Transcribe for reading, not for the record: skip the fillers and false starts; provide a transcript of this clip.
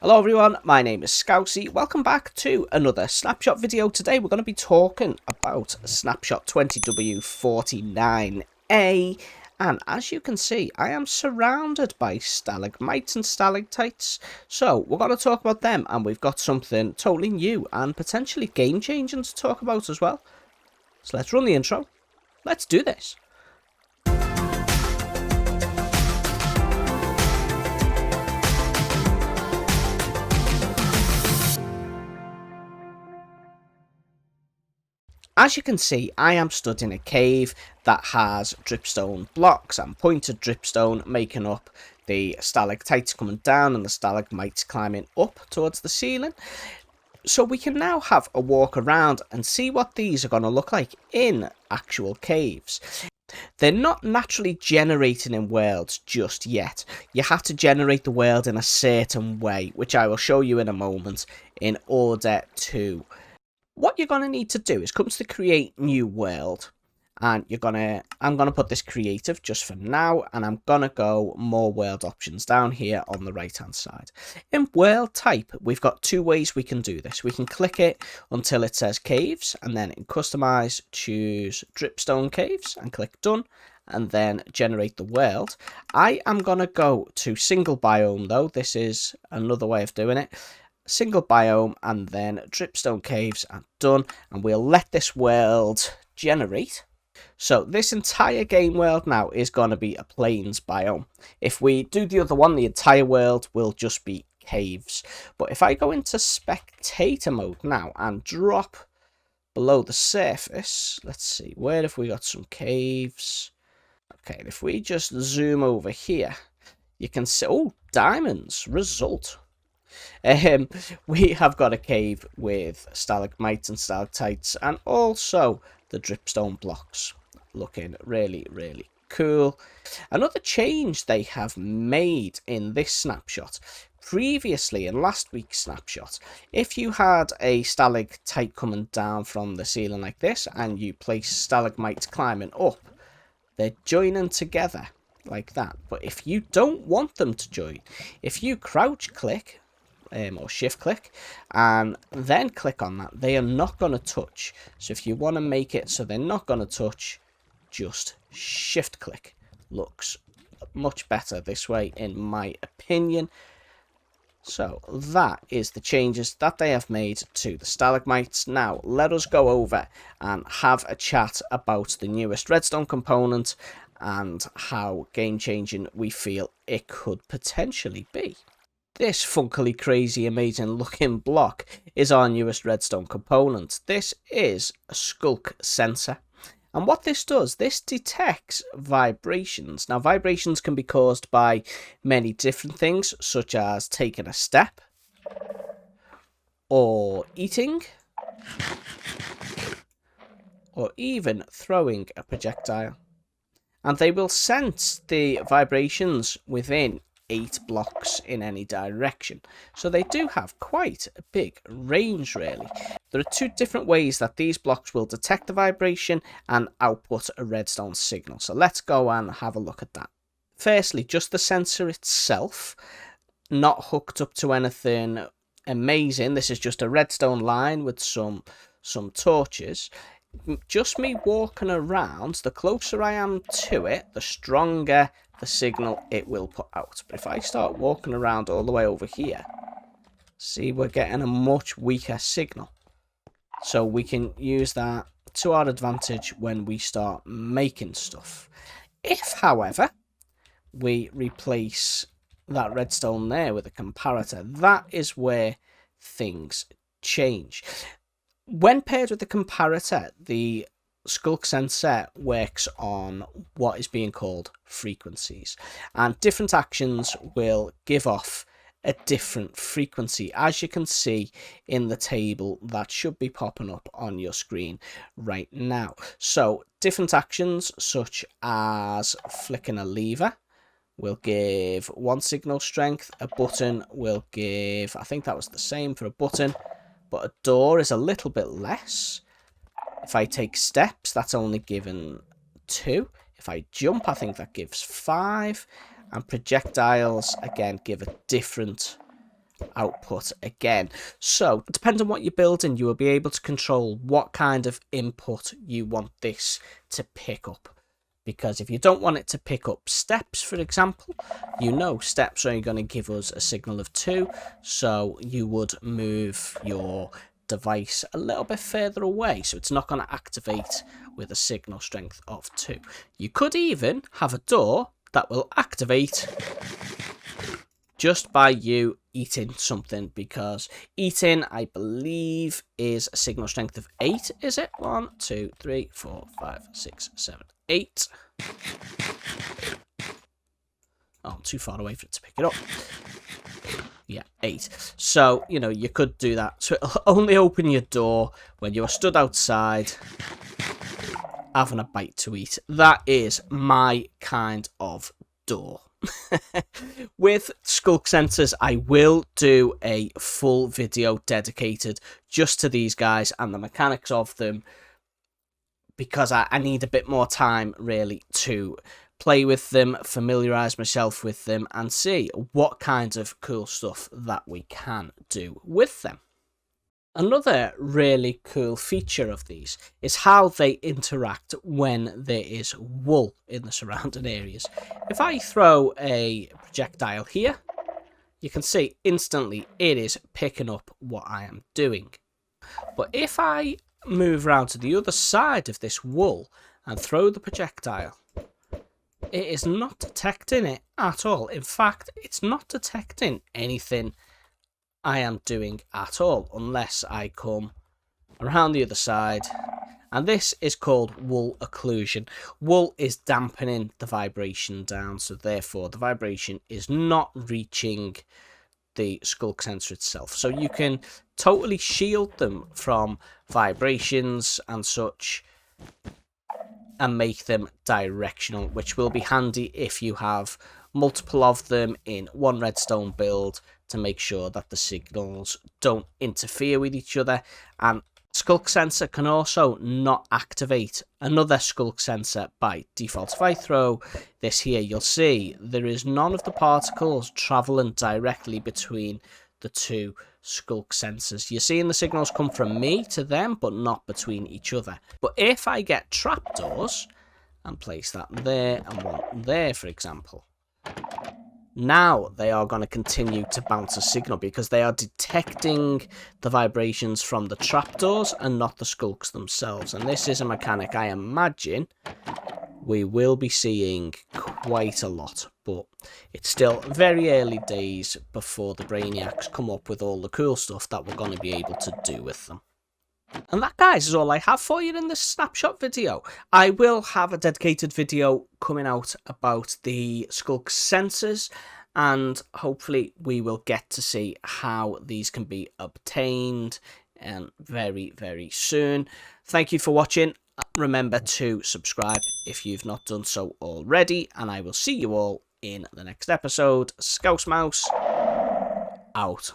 Hello everyone, my name is Scousy. Welcome back to another Snapshot video. Today we're going to be talking about Snapshot 20W49A, and as you can see I am surrounded by stalagmites and stalactites, so we're going to talk about them, and we've got something totally new and potentially game changing to talk about as well. So let's run the intro, let's do this. As you can see, I am stood in a cave that has dripstone blocks and pointed dripstone making up the stalactites coming down and the stalagmites climbing up towards the ceiling. So we can now have a walk around and see what these are going to look like in actual caves. They're not naturally generating in worlds just yet. You have to generate the world in a certain way, which I will show you in a moment, in order to... What you're going to need to do is come to the create new world, and I'm going to put this creative just for now, and I'm going to go more world options down here on the right hand side. In world type, we've got two ways we can do this. We can click it until it says caves, and then in customize choose Dripstone Caves and click done, and then generate the world. I am going to go to single biome though. This is another way of doing it. Single biome and then Dripstone Caves and done, and we'll let this world generate. So this entire game world now is going to be a plains biome. If we do the other one, the entire world will just be caves. But if I go into spectator mode now and drop below the surface, let's see, where have we got some caves? Okay, and if we just zoom over here, you can see, oh, diamonds, result. We have got a cave with stalagmites and stalactites and also the dripstone blocks, looking really cool. Another change they have made in this snapshot, previously in last week's snapshot, if you had a stalactite coming down from the ceiling like this and you place stalagmites climbing up, they're joining together like that. But if you don't want them to join, if you crouch click or shift click and then click on that, they are not going to touch. So if you want to make it so they're not going to touch, just shift click. Looks much better this way in my opinion. So that is the changes that they have made to the stalagmites. Now let us go over and have a chat about the newest redstone component and how game changing we feel it could potentially be. This funkily crazy amazing looking block is our newest redstone component. This is a Sculk Sensor, and what this does, this detects vibrations. Now vibrations can be caused by many different things, such as taking a step or eating or even throwing a projectile, and they will sense the vibrations within 8 blocks in any direction. So they do have quite a big range really. There are two different ways that these blocks will detect the vibration and output a redstone signal. So let's go and have a look at that. Firstly, just the sensor itself, not hooked up to anything amazing. This is just a redstone line with some torches. Just me walking around, the closer I am to it, the stronger the signal it will put out. But if I start walking around all the way over here, see, we're getting a much weaker signal. So we can use that to our advantage when we start making stuff. If, however, we replace that redstone there with a comparator, that is where things change. When paired with the comparator, the Sculk Sensor works on what is being called frequencies, and different actions will give off a different frequency, as you can see in the table that should be popping up on your screen right now. So different actions such as flicking a lever will give 1 signal strength, a button will give, I think that was the same for a button, but a door is a little bit less. If I take steps, that's only given 2. If I jump, I think that gives 5. And projectiles, again, give a different output again. So depending on what you're building, you will be able to control what kind of input you want this to pick up. Because if you don't want it to pick up steps, for example, you know steps are only going to give us a signal of 2, so you would move your device a little bit further away, so it's not going to activate with a signal strength of 2. You could even have a door that will activate just by you eating something, because eating, I believe, is a signal strength of 8, is it? 1, 2, 3, 4, 5, 6, 7, 8. Oh, I'm too far away for it to pick it up. Yeah, 8. So, you know, you could do that. So it'll only open your door when you are stood outside having a bite to eat. That is my kind of door. With Sculk Sensors, I will do a full video dedicated just to these guys and the mechanics of them, because I need a bit more time really to play with them, familiarize myself with them, and see what kinds of cool stuff that we can do with them. Another really cool feature of these is how they interact when there is wool in the surrounding areas. If I throw a projectile here, you can see instantly it is picking up what I am doing. But if I move around to the other side of this wool and throw the projectile, it is not detecting it at all. In fact, it's not detecting anything I am doing at all, unless I come around the other side. And this is called wool occlusion. Wool is dampening the vibration down, so therefore the vibration is not reaching the Sculk sensor itself. So you can totally shield them from vibrations and such, and make them directional, which will be handy if you have multiple of them in one redstone build, to make sure that the signals don't interfere with each other. And Sculk Sensor can also not activate another Sculk Sensor by default. If I throw this here, you'll see there is none of the particles traveling directly between the two Sculk Sensors. You're seeing the signals come from me to them, but not between each other. But if I get trapdoors and place that there and one there, for example, now they are going to continue to bounce a signal, because they are detecting the vibrations from the trapdoors and not the skulks themselves. And this is a mechanic I imagine we will be seeing quite a lot, but it's still very early days before the Brainiacs come up with all the cool stuff that we're going to be able to do with them. And that, guys, is all I have for you in this snapshot video. I will have a dedicated video coming out about the Sculk Sensors, and hopefully we will get to see how these can be obtained very, very soon. Thank you for watching. Remember to subscribe if you've not done so already, and I will see you all in the next episode. Scouse Mouse out.